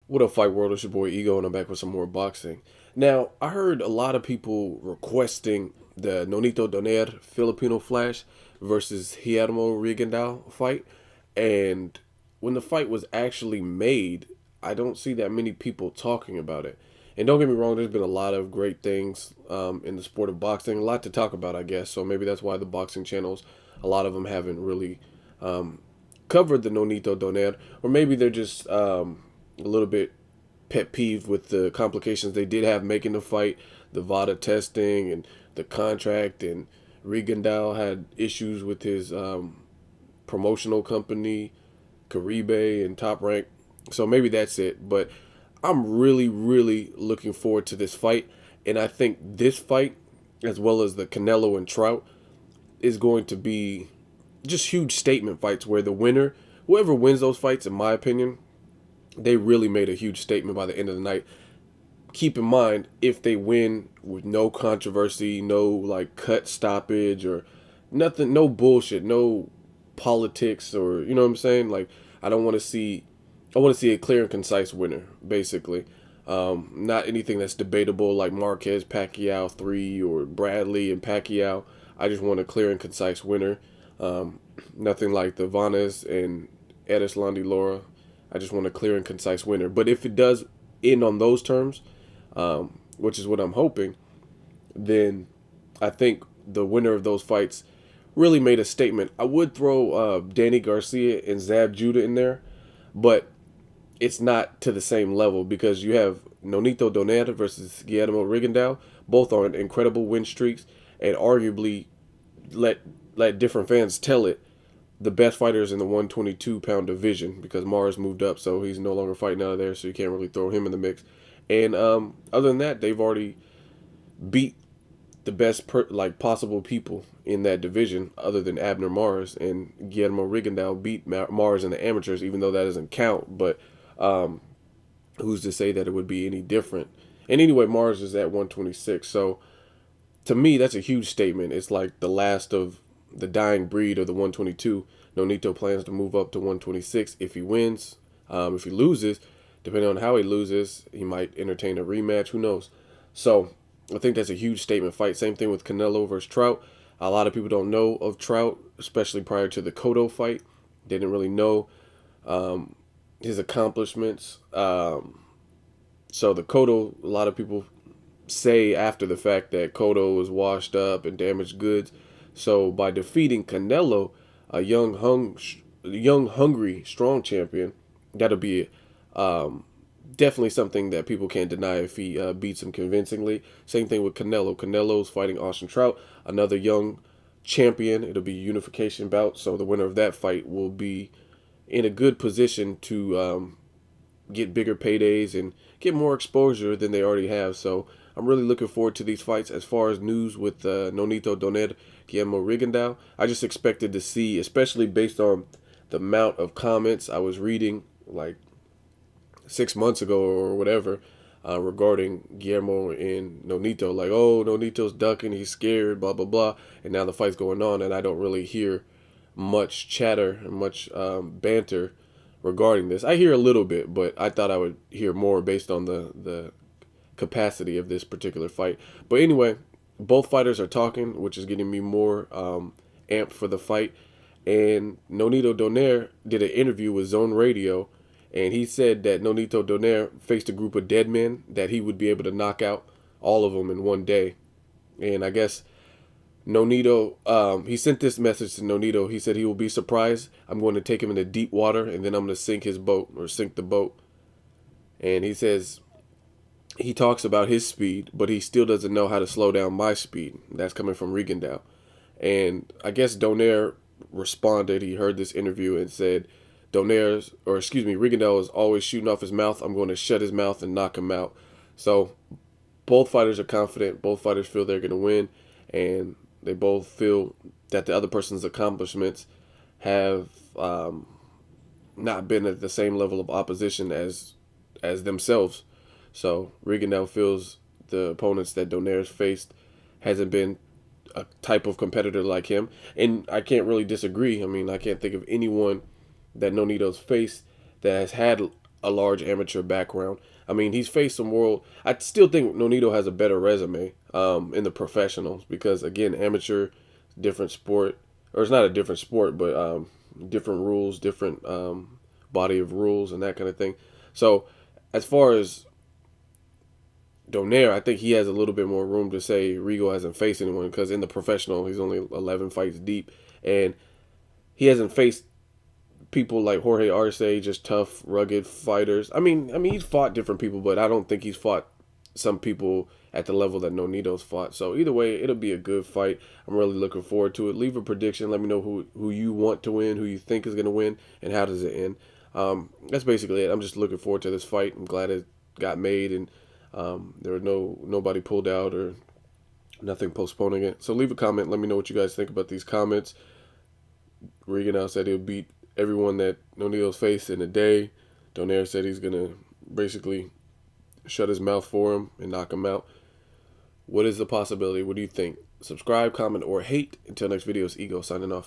What up, Fight World? It's your boy Ego, and I'm back with some more boxing. Now, I heard a lot of people requesting the Nonito Donaire Filipino Flash versus Guillermo Rigondeaux fight, and when the fight was actually made, I don't see that many people talking about it. And don't get me wrong, there's been a lot of great things in the sport of boxing, a lot to talk about, I guess. So maybe that's why the boxing channels, a lot of them haven't really covered the Nonito Donaire, or maybe they're just a little bit pet peeved with the complications they did have making the fight, the VADA testing and the contract, and Rigondeaux had issues with his promotional company, Caribe and Top Rank. So maybe that's it. But I'm really, really looking forward to this fight. And I think this fight, as well as the Canelo and Trout, is going to be just huge statement fights where the winner, whoever wins those fights, in my opinion, they really made a huge statement by the end of the night. Keep in mind, if they win with no controversy, no like cut stoppage or nothing, no bullshit, no politics, or you know what I'm saying? Like, I don't want to see, I want to see a clear and concise winner, basically. Not anything that's debatable like Marquez Pacquiao 3 or Bradley and Pacquiao. I just want a clear and concise winner. Nothing like the Vanes and Erislandy Laura. I just want a clear and concise winner. But if it does end on those terms, which is what I'm hoping, then I think the winner of those fights really made a statement. I would throw Danny Garcia and Zab Judah in there, but it's not to the same level because you have Nonito Donaire versus Guillermo Rigondeaux, both on incredible win streaks, and arguably let let different fans tell it the best fighters in the 122-pound division because Mars moved up, so he's no longer fighting out of there, so you can't really throw him in the mix. And other than that, they've already beat the best like possible people in that division, other than Abner Mars, and Guillermo Rigondeaux beat Mars in the amateurs, even though that doesn't count. But who's to say that it would be any different? And anyway, Mars is at 126, so to me, that's a huge statement. It's like the last of the dying breed of the 122. Nonito plans to move up to 126 if he wins. If he loses, depending on how he loses, he might entertain a rematch. Who knows? So I think that's a huge statement fight. Same thing with Canelo versus Trout. A lot of people don't know of Trout, especially prior to the Cotto fight. They didn't really know his accomplishments. So the Cotto, a lot of people say after the fact that Cotto was washed up and damaged goods. So by defeating Canelo, a young, hungry, strong champion, that'll be definitely something that people can't deny if he beats him convincingly. Same thing with Canelo. Canelo's fighting Austin Trout, another young champion. It'll be a unification bout, so the winner of that fight will be in a good position to get bigger paydays and get more exposure than they already have. So I'm really looking forward to these fights. As far as news with Nonito Donaire, Guillermo Rigondeaux, I just expected to see, especially based on the amount of comments I was reading like 6 months ago or whatever, regarding Guillermo and Nonito, like, oh, Nonito's ducking, he's scared, blah blah blah, and now the fight's going on, and I don't really hear much chatter and much banter regarding this. I hear a little bit, but I thought I would hear more based on the capacity of this particular fight. But anyway, both fighters are talking, which is getting me more amped for the fight. And Nonito Donaire did an interview with Zone Radio, and he said that Nonito Donaire faced a group of dead men that he would be able to knock out all of them in one day. And I guess Nonito, he sent this message to Nonito. He said he will be surprised. I'm going to take him into deep water, and then I'm going to sink his boat or sink the boat. And he says he talks about his speed, but he still doesn't know how to slow down my speed. That's coming from Rigondeaux. And I guess Donaire responded. He heard this interview and said, Rigondeaux is always shooting off his mouth. I'm going to shut his mouth and knock him out. So both fighters are confident. Both fighters feel they're going to win. And they both feel that the other person's accomplishments have not been at the same level of opposition as themselves. So Rigondeaux feels the opponents that Donaire's faced hasn't been a type of competitor like him, and I can't really disagree. I mean, I can't think of anyone that Nonito's faced that has had a large amateur background. I mean, he's faced some world. I still think Nonito has a better resume in the professionals because again, amateur, different sport, or it's not a different sport, but different rules, different body of rules, and that kind of thing. So, as far as Donaire, I think he has a little bit more room to say Rigo hasn't faced anyone because in the professional, he's only 11 fights deep, and he hasn't faced people like Jorge Arce, just tough, rugged fighters. I mean, he's fought different people, but I don't think he's fought some people at the level that Nonito's fought. So either way, it'll be a good fight. I'm really looking forward to it. Leave a prediction. Let me know who you want to win, who you think is going to win, and how does it end. That's basically it. I'm just looking forward to this fight. I'm glad it got made and there were nobody pulled out or nothing postponing it. So leave a comment. Let me know what you guys think about these comments. Regan said he'll beat everyone that Nonito's faced in a day. Donaire said he's gonna basically shut his mouth for him and knock him out. What is the possibility? What do you think? Subscribe, comment, or hate. Until next video, it's Ego signing off.